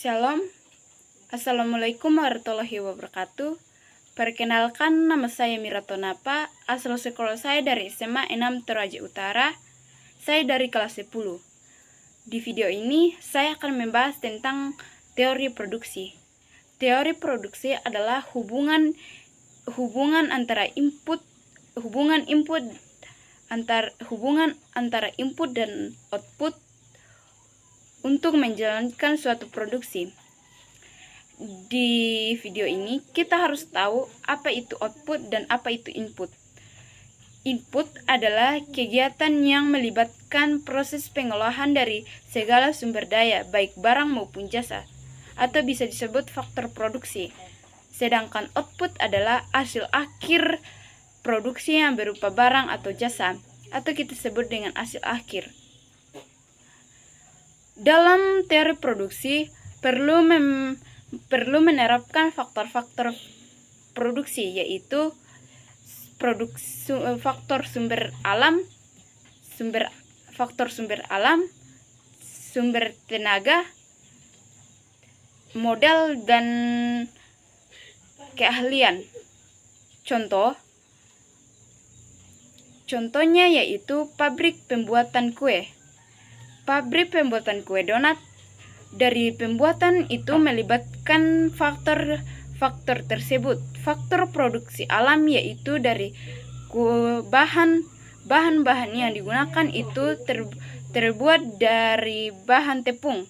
Shalom, Assalamualaikum warahmatullahi wabarakatuh. Perkenalkan, nama saya Mirato Napa, asal sekolah saya dari SMA 6 Toraja Utara. Saya dari kelas 10. Di video ini, saya akan membahas tentang teori produksi. Teori produksi adalah hubungan antara input dan output untuk menjalankan suatu produksi. Di video ini kita harus tahu apa itu output dan apa itu input. Input adalah kegiatan yang melibatkan proses pengolahan dari segala sumber daya, baik barang maupun jasa, atau bisa disebut faktor produksi. Sedangkan output adalah hasil akhir produksi yang berupa barang atau jasa, atau kita sebut dengan hasil akhir. Dalam teori produksi perlu menerapkan faktor-faktor produksi, yaitu faktor sumber alam, sumber tenaga, modal, dan keahlian. Contohnya yaitu pabrik pembuatan kue. Pabrik pembuatan kue donat. Dari pembuatan itu melibatkan faktor tersebut. Faktor produksi alam yaitu dari bahan-bahan yang digunakan itu terbuat dari bahan tepung.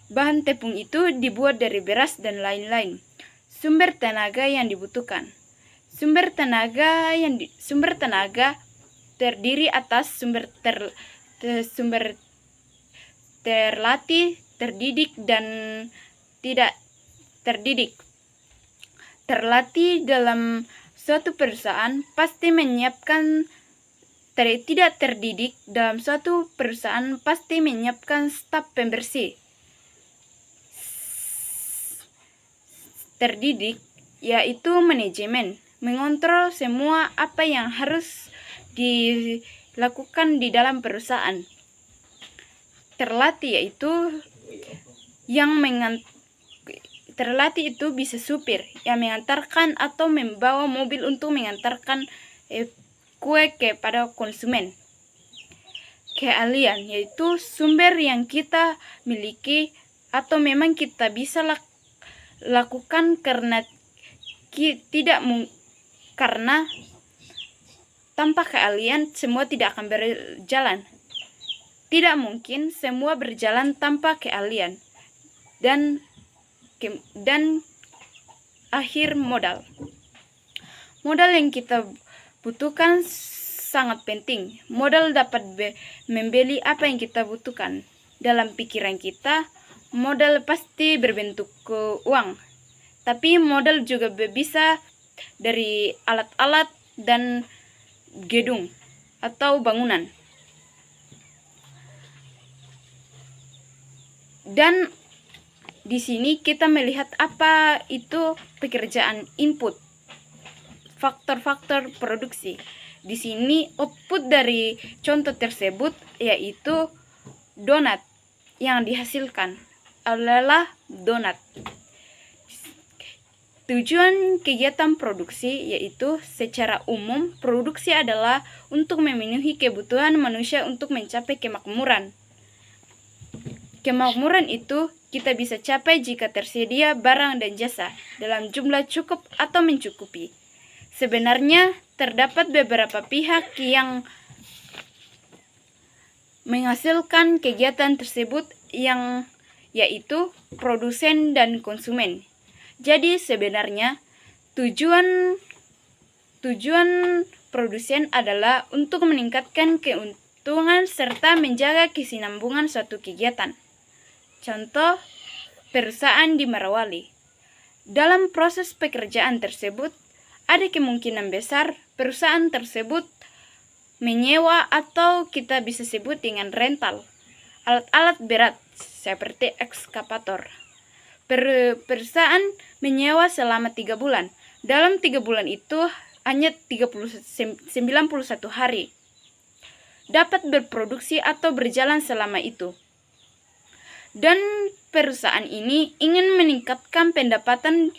Bahan tepung itu dibuat dari beras dan lain-lain. Sumber tenaga yang dibutuhkan. Sumber tenaga terdiri atas sumber terlatih, terdidik, dan tidak terdidik. Terlatih dalam suatu perusahaan pasti menyiapkan, tidak terdidik dalam suatu perusahaan pasti menyiapkan staf pembersih. Terdidik yaitu manajemen, mengontrol semua apa yang harus dilakukan di dalam perusahaan. Terlatih itu bisa supir yang mengantarkan atau membawa mobil untuk mengantarkan kue kepada konsumen. Keahlian yaitu sumber yang kita miliki atau memang kita bisa lakukan karena tanpa keahlian semua tidak akan berjalan. Tidak mungkin semua berjalan tanpa keahlian. Dan akhir modal. Modal yang kita butuhkan sangat penting. Modal dapat membeli apa yang kita butuhkan. Dalam pikiran kita, modal pasti berbentuk uang. Tapi modal juga bisa dari alat-alat dan gedung atau bangunan. Dan di sini kita melihat apa itu pekerjaan input, faktor-faktor produksi. Di sini output dari contoh tersebut yaitu donat. Yang dihasilkan adalah donat. Tujuan kegiatan produksi yaitu secara umum produksi adalah untuk memenuhi kebutuhan manusia untuk mencapai kemakmuran. Kemakmuran itu kita bisa capai jika tersedia barang dan jasa dalam jumlah cukup atau mencukupi. Sebenarnya terdapat beberapa pihak yang menghasilkan kegiatan tersebut yaitu produsen dan konsumen. Jadi sebenarnya tujuan produsen adalah untuk meningkatkan keuntungan serta menjaga kesinambungan suatu kegiatan. Contoh, perusahaan di Marawali. Dalam proses pekerjaan tersebut, ada kemungkinan besar perusahaan tersebut menyewa atau kita bisa sebut dengan rental alat-alat berat seperti ekskavator. Perusahaan menyewa selama 3 bulan. Dalam 3 bulan itu hanya 91 hari dapat berproduksi atau berjalan selama itu. dan perusahaan ini ingin meningkatkan pendapatan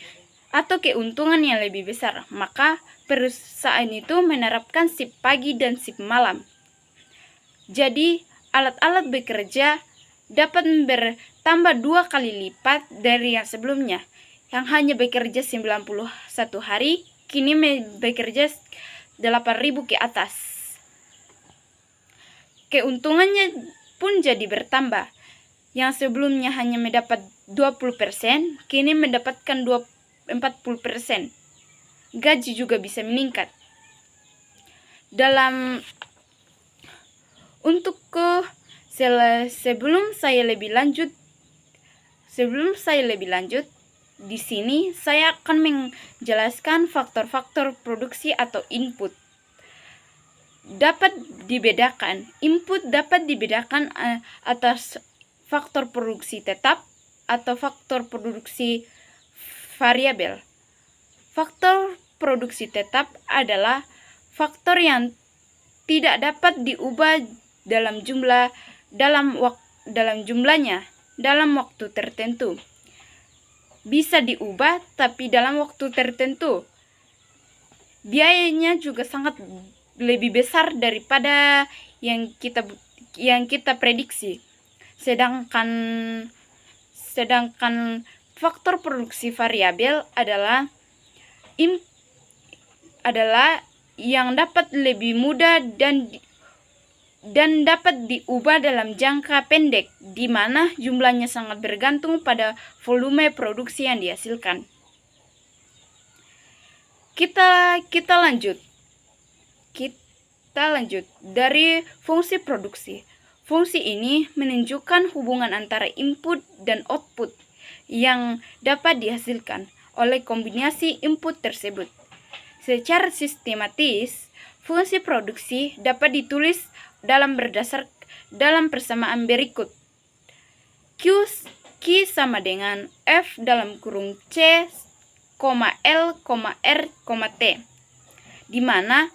atau keuntungan yang lebih besar, maka perusahaan itu menerapkan shift pagi dan shift malam. Jadi, alat-alat bekerja dapat bertambah 2 kali lipat dari yang sebelumnya, yang hanya bekerja 91 hari, kini bekerja 8.000 ke atas. Keuntungannya pun jadi bertambah. Yang sebelumnya hanya mendapat 20%, kini mendapatkan 40%. Gaji juga bisa meningkat. Sebelum saya lebih lanjut, di sini saya akan menjelaskan faktor-faktor produksi atau input. Input dapat dibedakan atas faktor produksi tetap atau faktor produksi variabel. Faktor produksi tetap adalah faktor yang tidak dapat diubah dalam jumlahnya dalam waktu tertentu. Bisa diubah tapi dalam waktu tertentu. Biayanya juga sangat lebih besar daripada yang kita prediksi. Sedangkan faktor produksi variabel adalah yang dapat lebih mudah dan dapat diubah dalam jangka pendek, di mana jumlahnya sangat bergantung pada volume produksi yang dihasilkan. Kita lanjut dari fungsi produksi. Fungsi ini menunjukkan hubungan antara input dan output yang dapat dihasilkan oleh kombinasi input tersebut. Secara sistematis, fungsi produksi dapat ditulis dalam persamaan berikut. Q sama dengan F dalam kurung C, L, R, T, di mana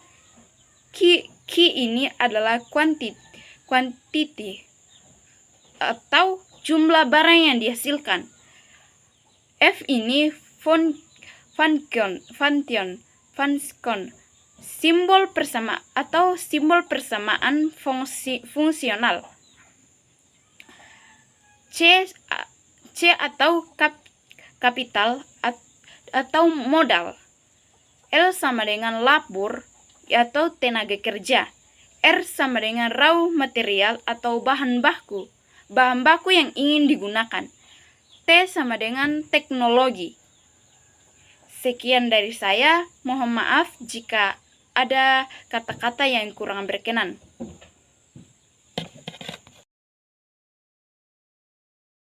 Q ini adalah quantity atau jumlah barang yang dihasilkan. F ini function, simbol persamaan fungsional. C atau kapital atau modal. L sama dengan labor atau tenaga kerja. R sama dengan raw material atau bahan baku yang ingin digunakan. T sama dengan teknologi. Sekian dari saya, mohon maaf jika ada kata-kata yang kurang berkenan.